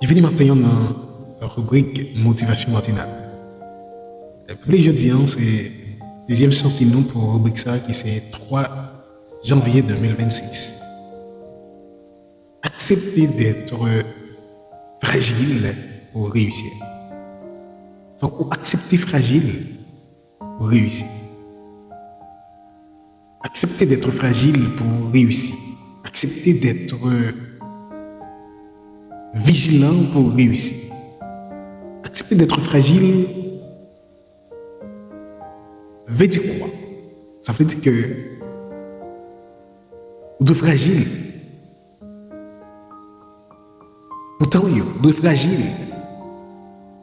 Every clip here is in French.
Je finis maintenant dans la rubrique motivation matinale. Pour les jeudis, c'est deuxième sortie nous pour la rubrique ça qui c'est 3 janvier 2026. Accepter d'être fragile pour réussir. Faut accepter fragile pour réussir. Accepter d'être fragile pour réussir. Accepter d'être vigilant pour réussir. Accepter d'être fragile veut dire quoi? Ça veut dire que de fragile. Pourtant, de fragile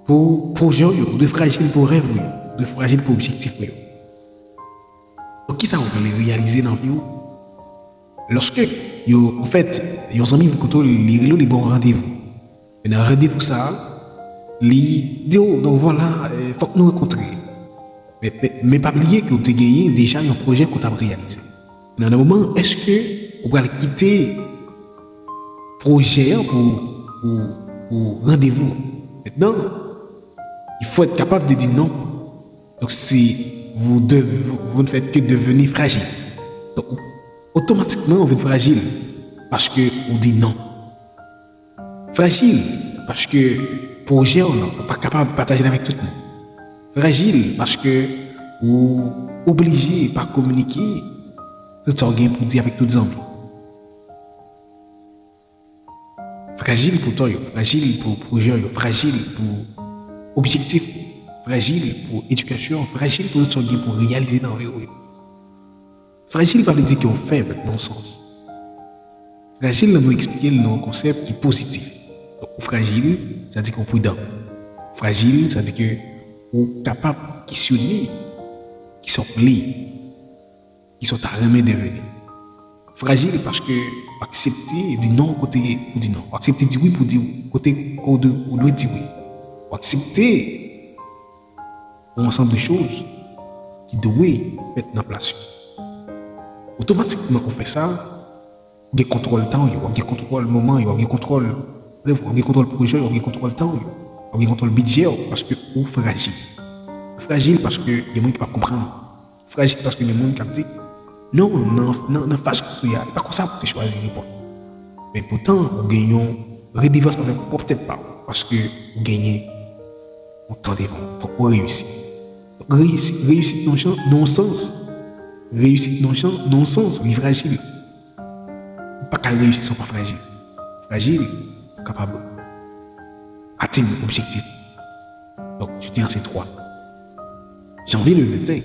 pour projet, de fragile pour rêve, de fragile pour objectif. Donc, qui ça vous voulez réaliser dans la vie? Lorsque, en fait, vous avez les bons rendez-vous. Et dans le rendez-vous, ça, les dit, donc voilà, il faut que nous rencontrions. Mais pas oublier que vous avez gagné déjà un projet que vous avez réalisé. Dans le moment, est-ce que vous allez quitter le projet pour rendez-vous? Maintenant, il faut être capable de dire non. Donc, si vous ne faites que devenir fragile, donc, automatiquement, vous êtes fragile parce que vous dites non. Fragile parce que le projet, on n'est pas capable de partager avec tout le monde. Fragile parce que vous obligez par communiquer tout ça pour dire avec toutes les amis. Fragile pour toi, fragile pour projet, fragile pour objectif, fragile pour éducation, fragile pour tout ça pour réaliser dans la vie. Fragile par le dire qu'on est faible, non sens. Fragile, nous expliquer le concept qui est positif. Donc, fragile, ça dit qu'on est prudent. Fragile, ça dit que ou capable de questionner, qui sont clés, qui sont à remettre devenir. Fragile parce que accepter dire non côté ou dire non. Accepter dire oui pour dire côté ou doit dire oui. Accepter un ensemble de choses qui doivent mettre en place. Automatiquement, on fait ça, on a contrôle le temps, on a contrôle le moment, on a contrôle le projet, on a contrôle le temps, on a contrôle le budget parce que on est fragile. Fragile parce que les gens ne peuvent pas comprendre. Fragile parce que les gens qui dit non, non, face que tu as, pas comme ça pour te choisir les points. Mais pourtant, nous gagnons redevance avec peut-être pas parce que nous gagnons un temps devant. Il faut réussir. Réussite non-sens. Réussite non-sens, il est fragile. Pas qu'à réussir sans pas fragile. Fragile, capable d'atteindre l'objectif. Donc, je tiens à ces 3. Janvier le 25,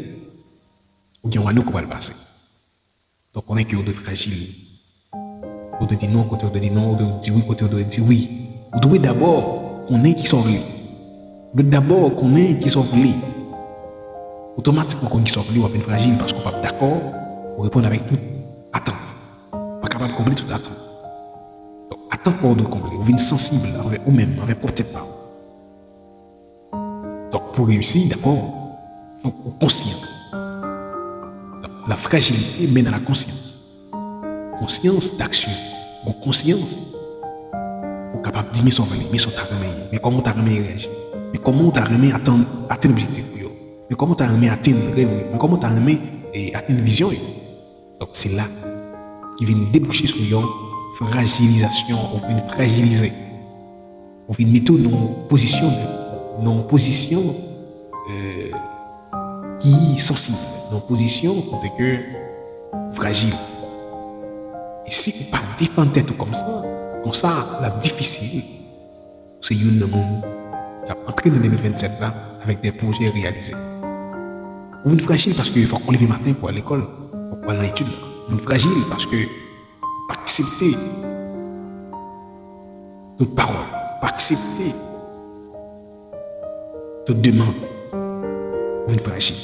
ou bien on va nous comment le passer. Donc, on est que de fragile. On doit dire non, côté on doit dire non, on doit dire oui, côté on doit dire oui. On doit d'abord qu'on ait qui sont venus. On doit d'abord qu'on ait qui sont venus. Automatiquement, quand ils sont venus, on va être fragile parce qu'on n'est pas d'accord pour répondre avec toute attente. Pas capable de combler toute attente. Donc, attente pour nous combler. On vient sensible avec nous-mêmes, avec peut-être pas. Donc, pour réussir, d'abord, il faut qu'on conscient. La fragilité mène à la conscience. Conscience d'action. Conscience pour capable de dire son valeur, mais son taremé, mais comment tu as réagi, mais comment tu as atteindre l'objectif. Mais comment tu as atteindre le rêve, mais comment tu as atteindre la vision. Donc c'est là qui vient déboucher sur une fragilisation, on vient fragiliser. On vient mettre nos positions qui est sensible, nos positions côté que fragile. Et si vous ne pas défendre tête comme ça, la difficile, c'est une monde qui a entré en 2027 là avec des projets réalisés. Vous êtes fragile parce qu'il faut qu'on lève le matin pour aller à l'école, pour aller à l'étude. Vous êtes fragile parce que pas accepter toute parole, pas accepter toute demande. Vous êtes fragile.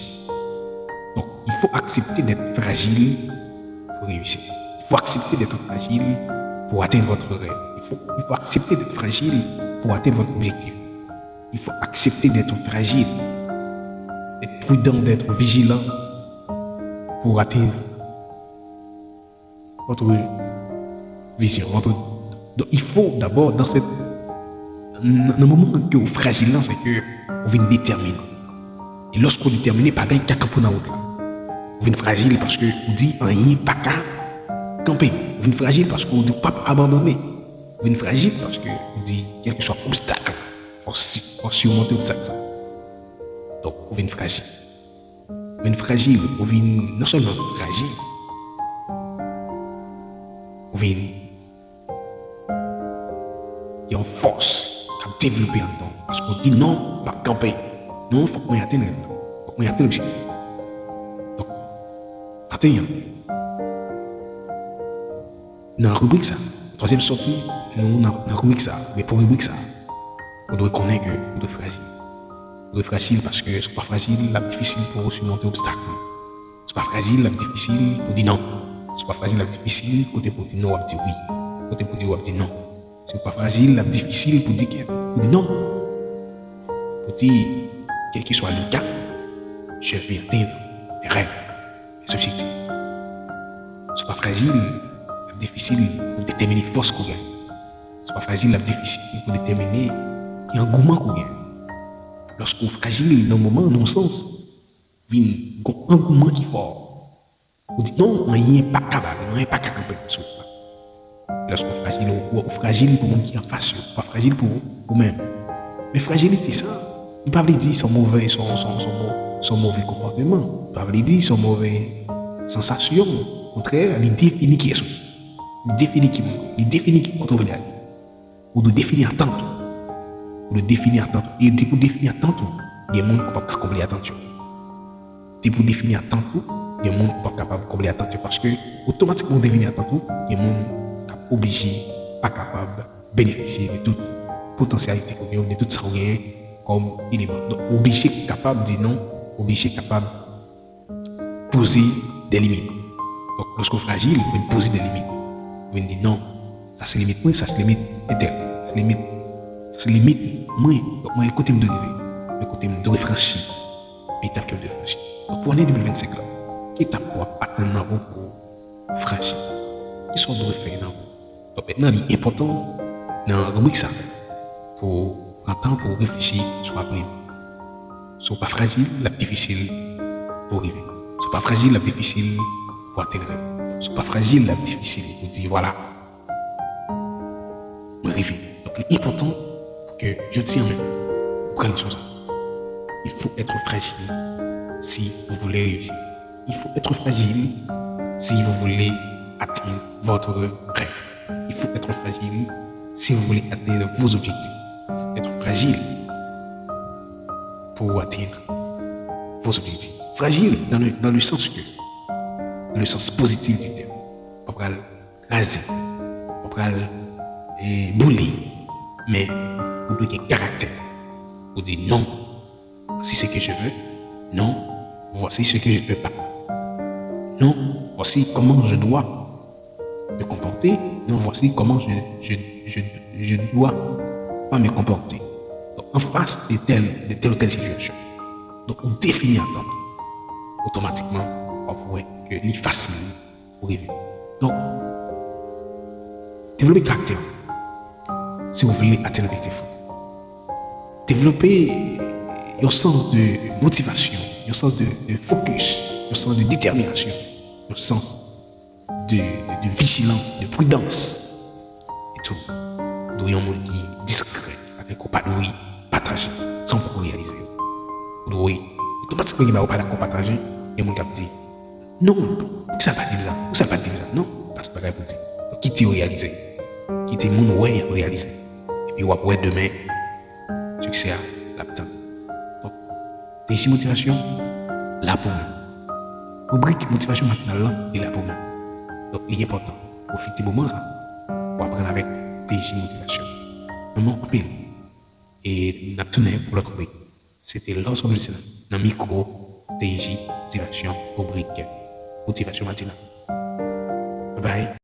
Donc, il faut accepter d'être fragile pour réussir. Il faut accepter d'être fragile pour atteindre votre rêve. Il faut accepter d'être fragile pour atteindre votre objectif. Il faut accepter d'être fragile, d'être prudent, d'être vigilant pour atteindre votre vision. Donc, il faut d'abord, dans cette dans le moment que vous fragile, c'est que vous venez déterminer. Et lorsque vous déterminez, pas de caca pour la route. Vous venez fragile parce que vous dites, rien, pas qu'à camper. Vous venez fragile parce que vous dites, pas abandonner. Vous venez fragile parce que vous dites, quel que soit obstacle, il faut surmonter l'obstacle. Donc, vous venez fragile. Vous venez fragile, vous venez non seulement fragile, vous venez il y a une force qui a développé en temps. Parce qu'on dit non, pas camper. Non, il faut qu'on y atteigne. Il faut qu'on y atteigne l'objectif. Donc, atteignons. Dans la rubrique ça, troisième sortie, nous, dans la rubrique ça, mais pour rubrique ça, on doit connaître que vous êtes fragile. Vous êtes fragile parce que c'est pas fragile, la difficile pour surmonter l'obstacle. C'est pas fragile, la difficile pour dire non. C'est pas fragile, la difficile, côté pour dire non, on va dire oui. Côté pour dire oui, on va dire non. C'est pas fragile, la difficile pour dire non. Pour dire, quel que soit le cas, je vais atteindre mes rêves, mes objectifs. C'est pas fragile, la difficile pour déterminer la force qu'on gagne. C'est pas fragile, la difficile pour déterminer l'engouement qu'on gagne. Lorsqu'on est fragile, dans le moment, dans le sens, il y a un engouement qui est fort. On dit non, mais il n'est pas capable, il n'est pas capable de faire. Lorsqu'on est fragile, on est fragile pour le monde qui est en face, pas fragile pour vous-même. Mais fragilité, ça, il ne peut pas dire son mauvais, son mauvais comportement, il ne peut pas dire son mauvais sensation. Au contraire, il définit qui est son. Il définit qui est, il définit qui est contrôlé. Ou de définir tantôt. Ou de définir tantôt. Et pour définir tantôt, il y a des gens qui ne peuvent pas combler attention. C'est pour définir tantôt, il y a des gens qui ne peuvent pas combler attention. Parce que, automatiquement, définir tantôt, il y a des gens qui sont obligés, pas capables de bénéficier de toute potentialité, de tout ça comme élément. Donc, obligé, capable de dire non, obligé, capable de poser des limites. Donc, lorsqu'on est fragile, il faut poser des limites. Il faut dire non, ça se limite moi, ça se limite éternel. Ça se limite moi. Donc, moi, écoutez-moi de rêver, écoutez-moi de franchir, l'étape que je dois franchir. Donc, pour l'année 2025, là, quelle étape pour attendre pour franchir? Qui sont de faire dans vous? Donc, maintenant, il est important dans la rubrique ça, pour prendre temps pour réfléchir sur l'avenir. Sois pas fragile, la difficile pour arriver. Sois pas fragile, la difficile pour atteindre. Sois pas fragile, la difficile pour dire voilà, on arrive. Donc, il est important que je tiens pour prendre les choses. Il faut être fragile si vous voulez réussir. Il faut être fragile si vous voulez atteindre votre rêve. Il faut être fragile si vous voulez atteindre vos objectifs. Il faut être fragile pour atteindre vos objectifs. Fragile dans le sens que, dans le sens positif du terme. On va le raser, on va le bouler, mais vous devez avoir caractère. Vous dites non, voici ce que je veux, non, voici ce que je ne peux pas. Non, voici comment je dois me comporter, non, voici comment je ne dois pas me comporter. Donc, en face de telle ou telle situation. Donc, on définit un temps. Automatiquement, on voit que c'est facile pour arriver. Donc, développer le caractère si vous voulez atteindre l'objectif. Développer un sens de motivation, un sens de focus, un sens de détermination, un sens de vigilance, de prudence et tout. Nous avons un monde qui est discret, avec un pas de partager sans qu'on réalise. Nous avons automatiquement, il va pas d'accord partager, et mon cap dit non, ça va pas dire ça, ça va pas dire ça, non, parce que pas pour dire. Qui t'est réalisé, qui t'est mon ouais réalisé. Et puis après demain, succès à l'absent. Donc, t'es ici motivation, là pour moi. Rubrique motivation matinale, est là pour moi. Donc, il est important. Profitez du moment ça, pour apprendre avec t'es ici motivation. Un mot appel. Et n'a tourné pour l'autre rubrique. C'était l'ensemble de cela. Dans le micro, TJ, motivation, rubrique, motivation matinale. Bye bye.